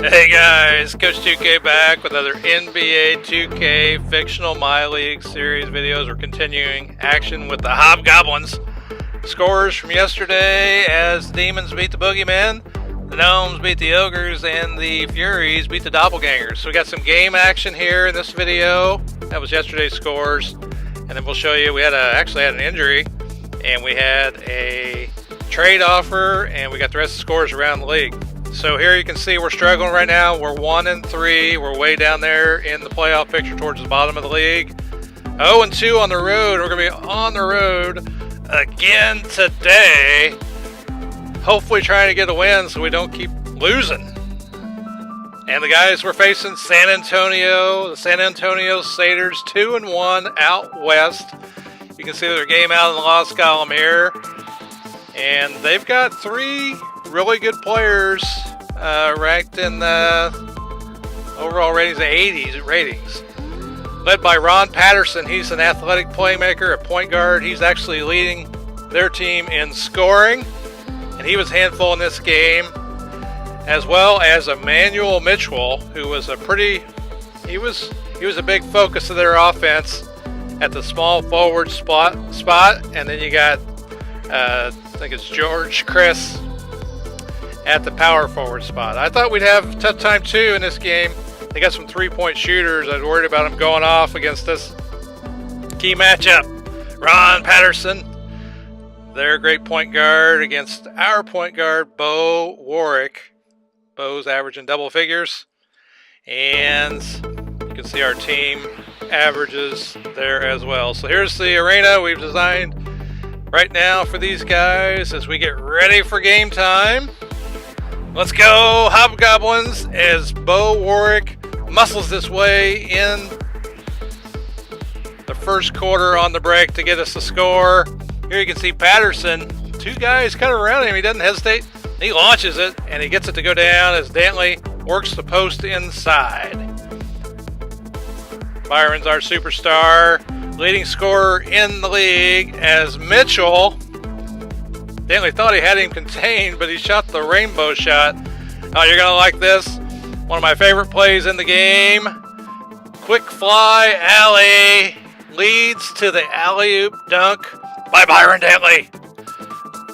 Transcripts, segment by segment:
Hey guys, Coach 2K back with another NBA 2K fictional MyLeague series videos. We're continuing action with the Hobgoblins. Scores from yesterday as the Demons beat the Boogeymen, the Gnomes beat the Ogres, and the Furies beat the Doppelgangers. So we got some game action here in this video. That was yesterday's scores. And then we'll show you, we had actually had an injury, and we had a trade offer, and we got the rest of the scores around the league. So here you can see we're struggling right now. We're 1-3. We're way down there in the playoff picture towards the bottom of the league. 0-2 on the road. We're going to be on the road again today. Hopefully trying to get a win so we don't keep losing. And the guys we're facing, San Antonio. The San Antonio Satyrs, 2-1 out west. You can see their game out in the loss column here. And they've got three really good players ranked in the overall ratings, the 80s ratings. Led by Ron Patterson. He's an athletic playmaker, a point guard. He's actually leading their team in scoring, and he was a handful in this game, as well as Emmanuel Mitchell, who was he was a big focus of their offense at the small forward spot. And then you got I think it's George Chris at the power forward spot. I thought we'd have a tough time too in this game. They got some three-point shooters. I was worried about them going off against this key matchup. Ron Patterson, their great point guard, against our point guard, Bo Warwick. Bo's averaging double figures. And you can see our team averages there as well. So here's the arena we've designed right now for these guys as we get ready for game time. Let's go Hobgoblins as Bo Warwick muscles this way in the first quarter on the break to get us a score. Here you can see Patterson, two guys kind of around him. He doesn't hesitate. He launches it and he gets it to go down as Dantley works the post inside. Byron's our superstar, leading scorer in the league as Mitchell. Dantley thought he had him contained, but he shot the rainbow shot. Oh, you're going to like this. One of my favorite plays in the game. Quick fly alley leads to the alley-oop dunk by Byron Dantley.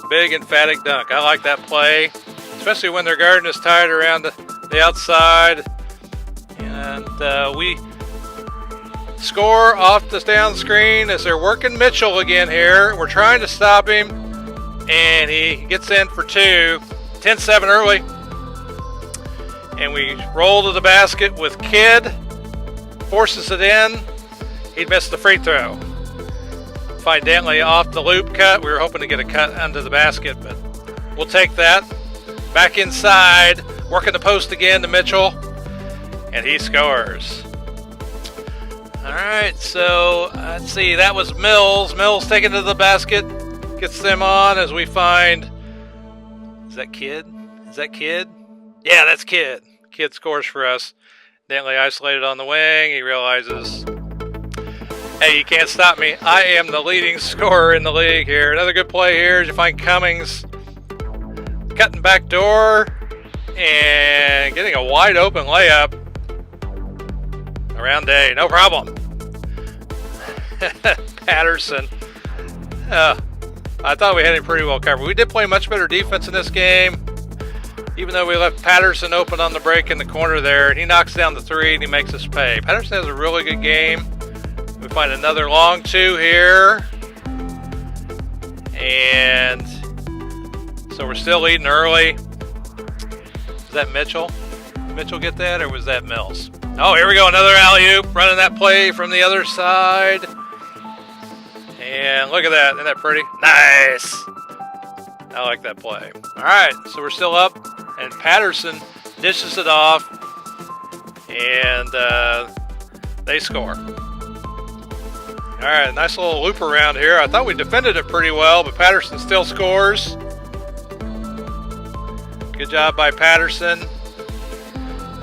Big emphatic dunk. I like that play, especially when their garden is tied around the outside. And we score off the down screen as they're working Mitchell again here. We're trying to stop him, and he gets in for two. 10-7 early. And we roll to the basket with Kidd. Forces it in. He'd missed the free throw. Find Dantley off the loop cut. We were hoping to get a cut under the basket, but we'll take that. Back inside. Working the post again to Mitchell. And he scores. Alright, so let's see. That was Mills. Mills taken to the basket. Gets them on as we find... Is that Kidd? Is that Kidd? Yeah, that's Kidd. Kidd scores for us. Dantley isolated on the wing. He realizes, hey, you can't stop me. I am the leading scorer in the league here. Another good play here as you find Cummings cutting back door and getting a wide open layup. Around day, no problem. Patterson. I thought we had him pretty well covered. We did play much better defense in this game, even though we left Patterson open on the break in the corner there. And he knocks down the three and he makes us pay. Patterson has a really good game. We find another long two here. And so we're still leading early. Is that Mitchell? Did Mitchell get that, or was that Mills? Oh, here we go. Another alley-oop. Running that play from the other side. And look at that. Isn't that pretty? Nice. I like that play. All right, so we're still up, and Patterson dishes it off, and they score. All right, nice little loop around here. I thought we defended it pretty well, but Patterson still scores. Good job by Patterson.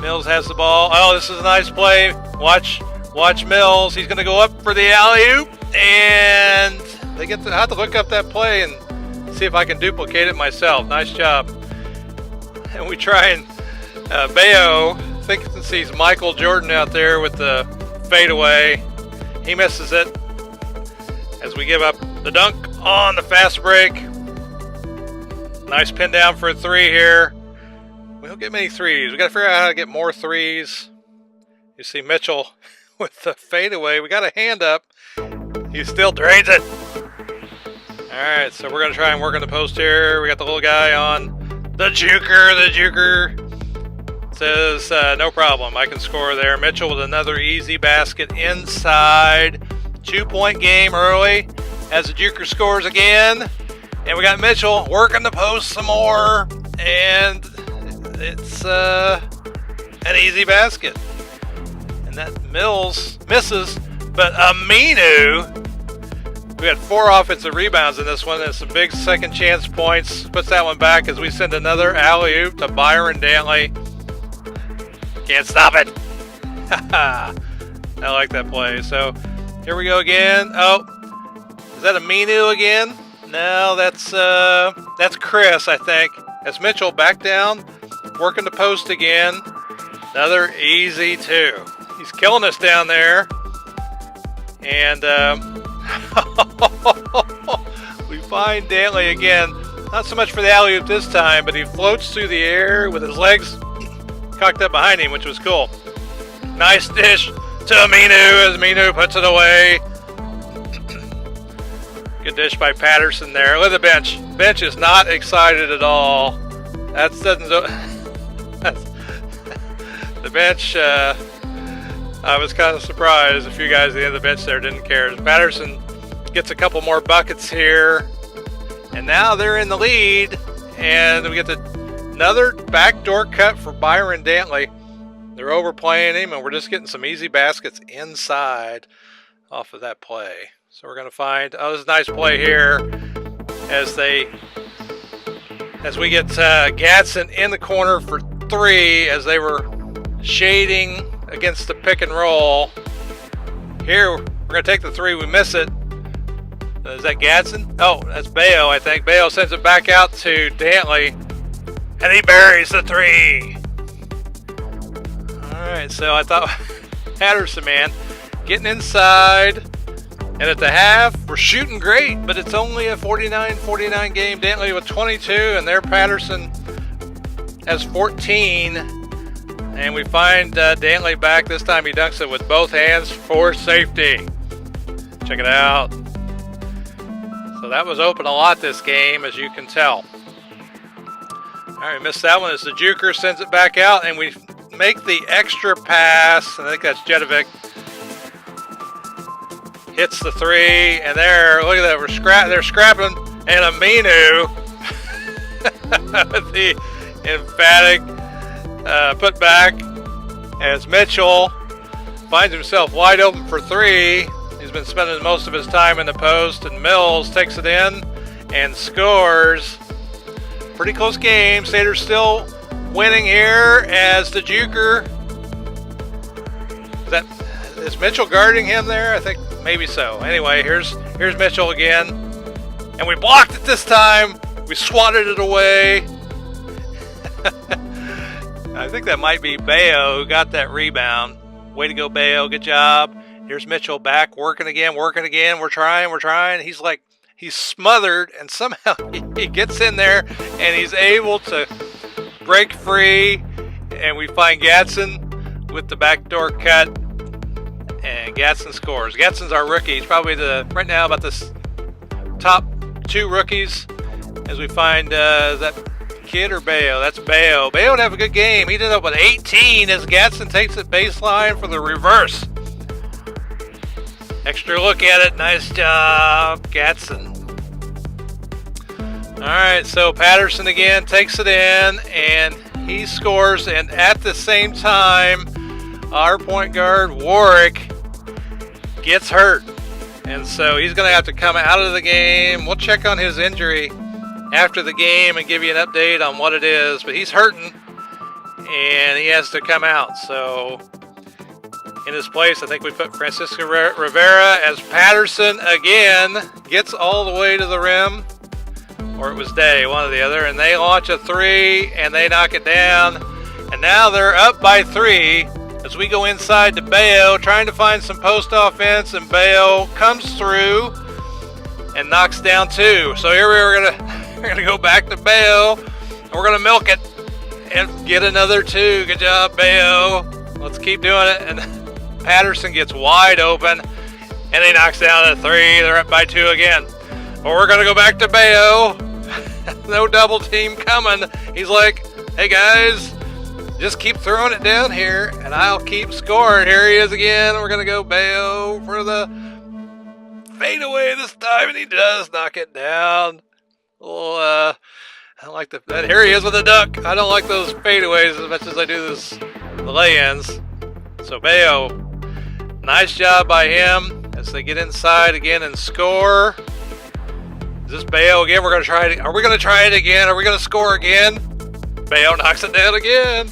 Mills has the ball. Oh, this is a nice play. Watch Mills. He's going to go up for the alley-oop, and I have to look up that play and see if I can duplicate it myself. Nice job. And we try and Bayo thinks he sees Michael Jordan out there with the fadeaway. He misses it as we give up the dunk on the fast break. Nice pin down for a three here. We don't get many threes. We got to figure out how to get more threes. You see Mitchell with the fadeaway. We got a hand up. He still drains it. Alright, so we're going to try and work on the post here. We got the little guy on the juker. The juker says, no problem. I can score there. Mitchell with another easy basket inside. 2-point game early as the juker scores again. And we got Mitchell working the post some more. And it's an easy basket. And that Mills misses. But Aminu, we had 4 offensive rebounds in this one, and some big second chance points. Puts that one back as we send another alley-oop to Byron Dantley. Can't stop it. I like that play. So here we go again. Oh, is that Aminu again? No, that's Chris, I think. That's Mitchell back down, working the post again. Another easy 2. He's killing us down there. And we find Dantley again. Not so much for the alley-oop this time, but he floats through the air with his legs cocked up behind him, which was cool. Nice dish to Aminu as Aminu puts it away. Good dish by Patterson there. Look at the bench. Bench is not excited at all. That doesn't. The bench. I was kind of surprised. A few guys at the end of the bench there didn't care. Patterson gets a couple more buckets here. And now they're in the lead. And we get another backdoor cut for Byron Dantley. They're overplaying him, and we're just getting some easy baskets inside off of that play. So we're going to find, oh, this is a nice play here as we get Gadsden in the corner for 3 as they were shading against the pick and roll. Here, we're going to take the 3. We miss it. Is that Gadsden? Oh, that's Bayo, I think. Bayo sends it back out to Dantley, and he buries the 3. All right, so I thought Patterson, man, getting inside. And at the half, we're shooting great, but it's only a 49-49 game. Dantley with 22, and there Patterson has 14. And we find Dantley back. This time he dunks it with both hands for safety. Check it out. So that was open a lot this game, as you can tell. All right, missed that one as the juker sends it back out, and we make the extra pass. I think that's Jedovic. Hits the 3, and there, look at that, they're scrapping, and Aminu with the emphatic put back as Mitchell finds himself wide open for 3. He's been spending most of his time in the post, and Mills takes it in and scores. Pretty close game. Satyrs still winning here as the juker. Is Mitchell guarding him there? I think maybe so. Anyway, here's Mitchell again. And we blocked it this time. We swatted it away. I think that might be Bayo who got that rebound. Way to go, Bayo. Good job. Here's Mitchell back, working again. We're trying. He's smothered, and somehow he gets in there, and he's able to break free. And we find Gadsden with the backdoor cut. And Gadsden scores. Gadsden's our rookie. He's probably right now about the top 2 rookies. As we find, is that Kid or Bayo? That's Bayo. Bayo would have a good game. He ended up with 18 as Gadsden takes it baseline for the reverse. Extra look at it. Nice job, Gadsden. All right, so Patterson again takes it in, and he scores. And at the same time, our point guard, Warwick, gets hurt. And so he's going to have to come out of the game. We'll check on his injury after the game and give you an update on what it is. But he's hurting, and he has to come out. So in his place, I think we put Francisco Rivera as Patterson again gets all the way to the rim. Or it was Day, one or the other. And they launch a 3, and they knock it down. And now they're up by 3 as we go inside to Bayo, trying to find some post offense, and Bayo comes through and knocks down 2. So here we're gonna go back to Bayo, and we're gonna milk it and get another 2. Good job, Bayo. Let's keep doing it. And Patterson gets wide open, and he knocks down a 3. They're up by 2 again. Well, we're gonna go back to Bayo. No double team coming. He's like, hey guys, just keep throwing it down here and I'll keep scoring. Here he is again. We're gonna go Bayo for the fadeaway this time, and he does knock it down. Well, I don't like that. Here he is with a duck. I don't like those fadeaways as much as I do the lay-ins. So Bayo, nice job by him as they get inside again and score. Is this Bayo again? We're going to try it. Are we going to try it again? Are we going to score again? Bayo knocks it down again.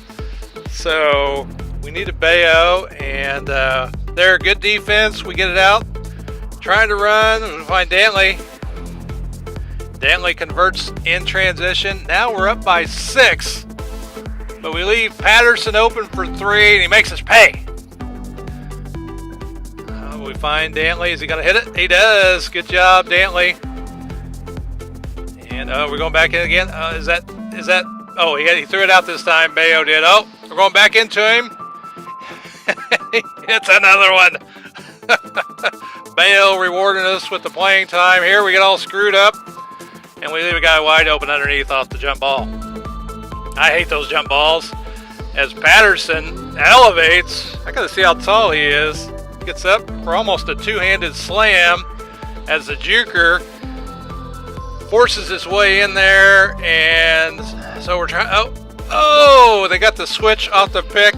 So we need a Bayo, and they're good defense. We get it out. Trying to run. We find Dantley. Dantley converts in transition. Now we're up by 6. But we leave Patterson open for 3, and he makes us pay. We find Dantley. Is he going to hit it? He does. Good job, Dantley. And we're going back in again. Is that? Oh, he threw it out this time. Bayo did. Oh, we're going back into him. It's another one. Bayo rewarding us with the playing time. Here we get all screwed up, and we leave a guy wide open underneath off the jump ball. I hate those jump balls. As Patterson elevates, I gotta see how tall he is. Gets up for almost a two-handed slam as the juker forces his way in there, and so we're trying. Oh! They got the switch off the pick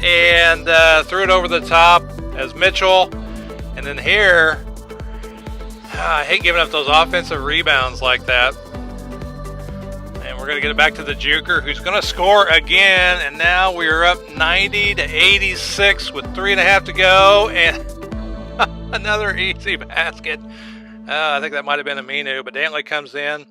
and threw it over the top as Mitchell. And then here, I hate giving up those offensive rebounds like that. And we're going to get it back to the juker, who's going to score again. And now we are up 90-86 with 3.5 to go. And another easy basket. I think that might have been Aminu, but Dantley comes in.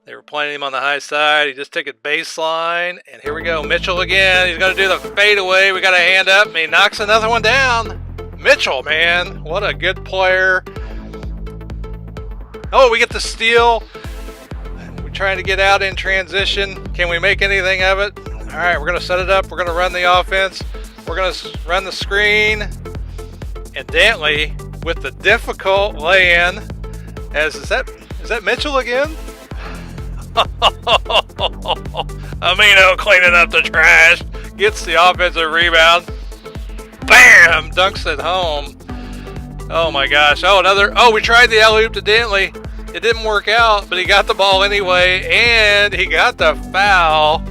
They were playing him on the high side. He just took it baseline. And here we go. Mitchell again. He's going to do the fadeaway. We got a hand up, and he knocks another one down. Mitchell, man. What a good player. Oh, we get the steal. We're trying to get out in transition. Can we make anything of it? All right, we're going to set it up. We're going to run the offense. We're going to run the screen. And Dantley with the difficult lay-in. Is that Mitchell again? Amino cleaning up the trash. Gets the offensive rebound. Bam! Dunks it home. Oh my gosh. Oh, another. Oh, we tried the alley-oop to Dantley. It didn't work out, but he got the ball anyway, and he got the foul.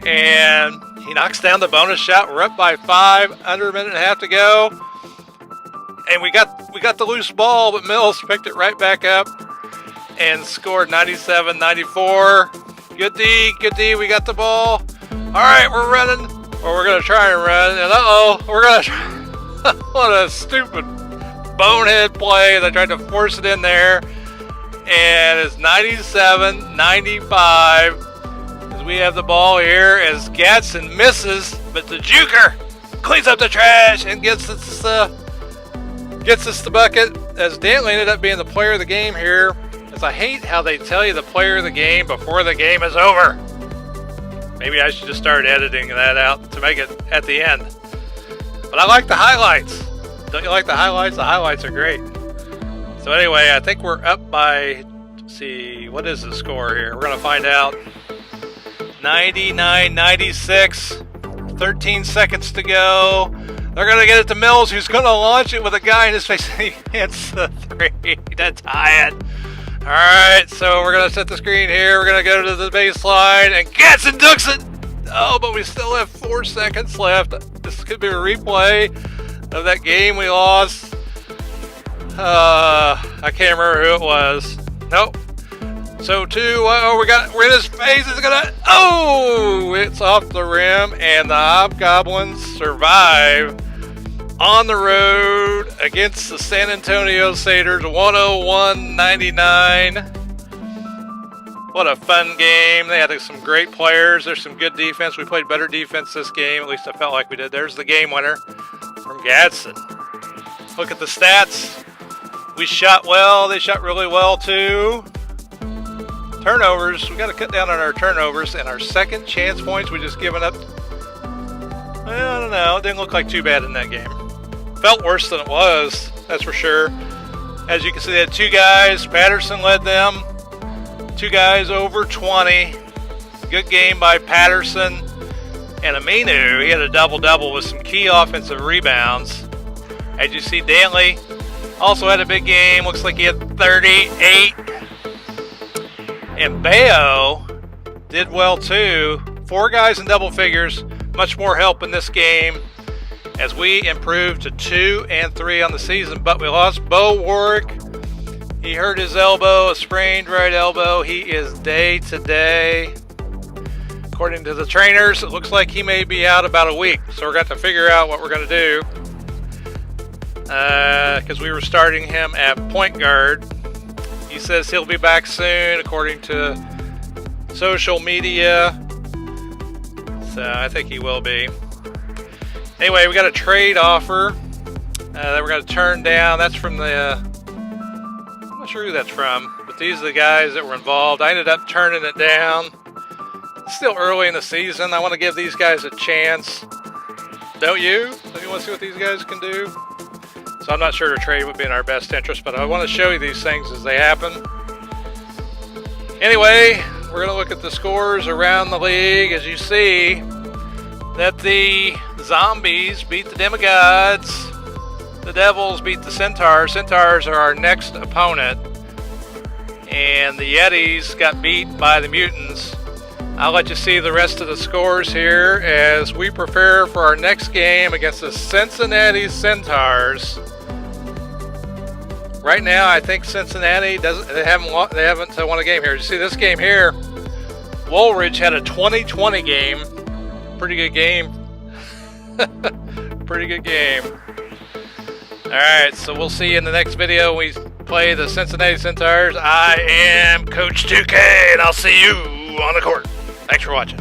And he knocks down the bonus shot. We're up by 5, under a minute and a half to go. And we got the loose ball, but Mills picked it right back up and scored 97-94. Good D, we got the ball. All right, we're running, or we're gonna try and run, and we're gonna try. What a stupid bonehead play. They tried to force it in there, and it's 97-95 as we have the ball here as Gatson misses, but the juker cleans up the trash and gets us the bucket, as Dantley ended up being the player of the game here. As I hate how they tell you the player of the game before the game is over. Maybe I should just start editing that out to make it at the end. But I like the highlights. Don't you like the highlights? The highlights are great. So anyway, I think we're up by, let's see, what is the score here? We're going to find out. 99-96. 13 seconds to go. They're going to get it to Mills, who's going to launch it with a guy in his face, and he hits the 3 to tie it. All right, so we're going to set the screen here. We're going to go to the baseline, and Gatson dunks it. Oh, but we still have 4 seconds left. This could be a replay of that game we lost. I can't remember who it was. Nope. So 2, we're in his face. It's it's off the rim, and the Hobgoblins survive on the road against the San Antonio Satyrs, 101-99. What a fun game. They had some great players. There's some good defense. We played better defense this game. At least I felt like we did. There's the game winner from Gadsden. Look at the stats. We shot well. They shot really well too. Turnovers. We got to cut down on our turnovers. And our second chance points, we just given up. Well, I don't know. It didn't look like too bad in that game. Felt worse than it was. That's for sure. As you can see, they had two guys. Patterson led them. Two guys over 20. Good game by Patterson. And Aminu, he had a double-double with some key offensive rebounds. As you see, Danley also had a big game. Looks like he had 38. And Bayo did well too. 4 guys in double figures. Much more help in this game as we improved to 2-3 on the season. But we lost Bo Warwick. He hurt his elbow, a sprained right elbow. He is day to day. According to the trainers, it looks like he may be out about a week. So we're going to have to figure out what we're going to do. Because we were starting him at point guard. He says he'll be back soon, according to social media. So I think he will be. Anyway, we got a trade offer that we're going to turn down. That's from the... I'm not sure who that's from, but these are the guys that were involved. I ended up turning it down. It's still early in the season. I want to give these guys a chance. Don't you? Don't you want to see what these guys can do? So I'm not sure a trade would be in our best interest, but I want to show you these things as they happen. Anyway, we're going to look at the scores around the league. As you see, that the Zombies beat the Demigods. The Devils beat the Centaurs. Centaurs are our next opponent. And the Yetis got beat by the Mutants. I'll let you see the rest of the scores here as we prepare for our next game against the Cincinnati Centaurs. Right now, I think Cincinnati they haven't won a game here. You see this game here? Woolridge had a 20-20 game. Pretty good game. Pretty good game. Alright, so we'll see you in the next video when we play the Cincinnati Centaurs. I am Coach 2K, and I'll see you on the court. Thanks for watching.